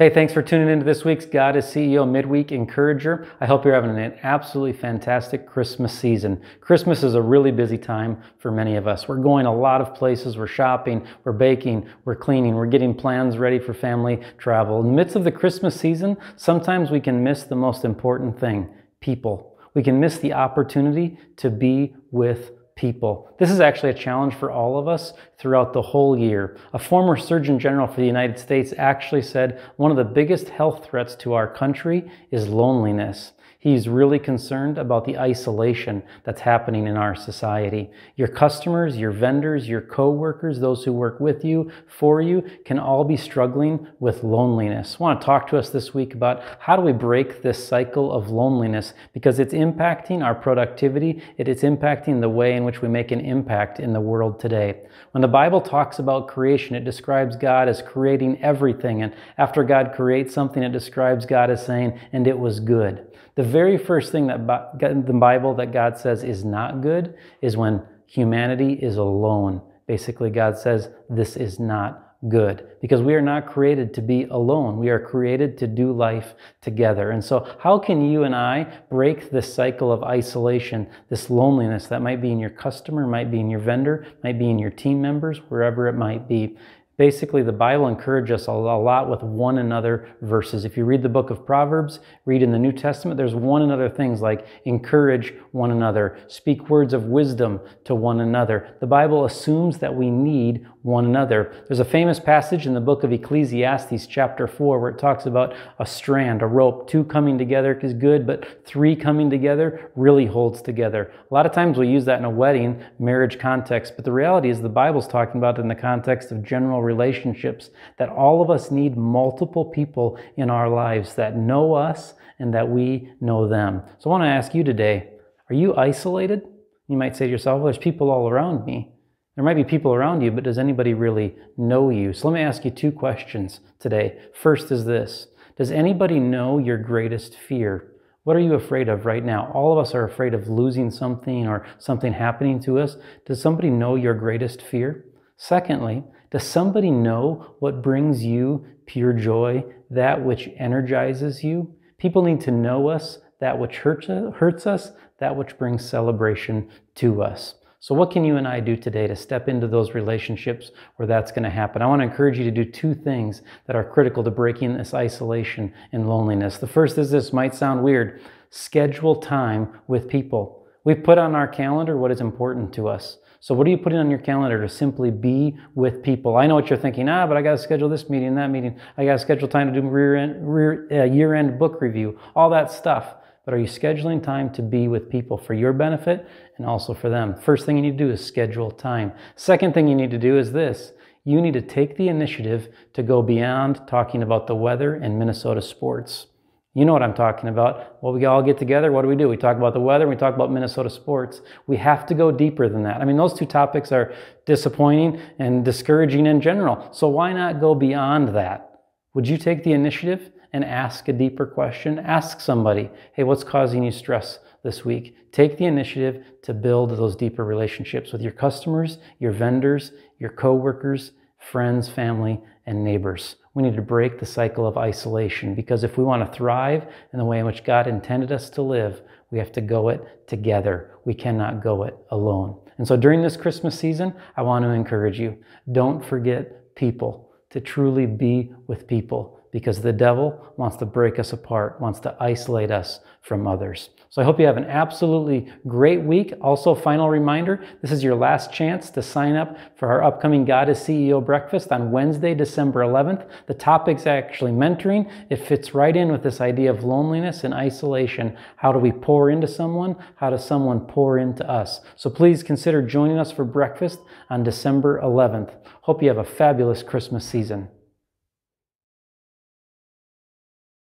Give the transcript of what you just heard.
Hey, thanks for tuning into this week's God is CEO Midweek Encourager. I hope you're having an absolutely fantastic Christmas season. Christmas is a really busy time for many of us. We're going a lot of places. We're shopping, we're baking, we're cleaning, we're getting plans ready for family travel. In the midst of the Christmas season, sometimes we can miss the most important thing, people. We can miss the opportunity to be with people. This is actually a challenge for all of us throughout the whole year. A former Surgeon General for the United States actually said one of the biggest health threats to our country is loneliness. He's really concerned about the isolation that's happening in our society. Your customers, your vendors, your co-workers, those who work with you, for you, can all be struggling with loneliness. I want to talk to us this week about how do we break this cycle of loneliness, because it's impacting our productivity, it's impacting the way in which we make an impact in the world today. When the Bible talks about creation, it describes God as creating everything, and after God creates something, it describes God as saying, "and it was good." The very first thing that in the Bible that God says is not good is when humanity is alone. Basically, God says this is not good, because we are not created to be alone. We are created to do life together. And so how can you and I break this cycle of isolation, this loneliness that might be in your customer, might be in your vendor, might be in your team members, wherever it might be? Basically, the Bible encourages us a lot with one another verses. If you read the book of Proverbs, read in the New Testament, there's one another things like encourage one another, speak words of wisdom to one another. The Bible assumes that we need one another. There's a famous passage in the book of Ecclesiastes chapter 4 where it talks about a strand, a rope. Two coming together is good, but three coming together really holds together. A lot of times we use that in a wedding, marriage context, but the reality is the Bible's talking about it in the context of general relationships, that all of us need multiple people in our lives that know us and that we know them. So I want to ask you today, are you isolated? You might say to yourself, well, there's people all around me. There might be people around you, but does anybody really know you? So let me ask you two questions today. First is this: does anybody know your greatest fear? What are you afraid of right now? All of us are afraid of losing something or something happening to us. Does somebody know your greatest fear? Secondly, does somebody know what brings you pure joy, that which energizes you? People need to know us, that which hurts us, that which brings celebration to us. So what can you and I do today to step into those relationships where that's going to happen? I want to encourage you to do two things that are critical to breaking this isolation and loneliness. The first is this, might sound weird: schedule time with people. We've put on our calendar what is important to us. So what are you putting on your calendar to simply be with people? I know what you're thinking, but I got to schedule this meeting and that meeting. I got to schedule time to do year-end book review, all that stuff. But are you scheduling time to be with people for your benefit and also for them? First thing you need to do is schedule time. Second thing you need to do is this: you need to take the initiative to go beyond talking about the weather and Minnesota sports. You know what I'm talking about. Well, we all get together. What do? We talk about the weather. We talk about Minnesota sports. We have to go deeper than that. I mean, those two topics are disappointing and discouraging in general. So why not go beyond that? Would you take the initiative and ask a deeper question? Ask somebody, hey, what's causing you stress this week? Take the initiative to build those deeper relationships with your customers, your vendors, your co-workers, friends, family, and neighbors. We need to break the cycle of isolation, because if we want to thrive in the way in which God intended us to live, we have to go it together. We cannot go it alone. And so during this Christmas season, I want to encourage you, don't forget people, to truly be with people, because the devil wants to break us apart, wants to isolate us from others. So I hope you have an absolutely great week. Also, final reminder, this is your last chance to sign up for our upcoming God is CEO breakfast on Wednesday, December 11th. The topic's actually mentoring. It fits right in with this idea of loneliness and isolation. How do we pour into someone? How does someone pour into us? So please consider joining us for breakfast on December 11th. Hope you have a fabulous Christmas season.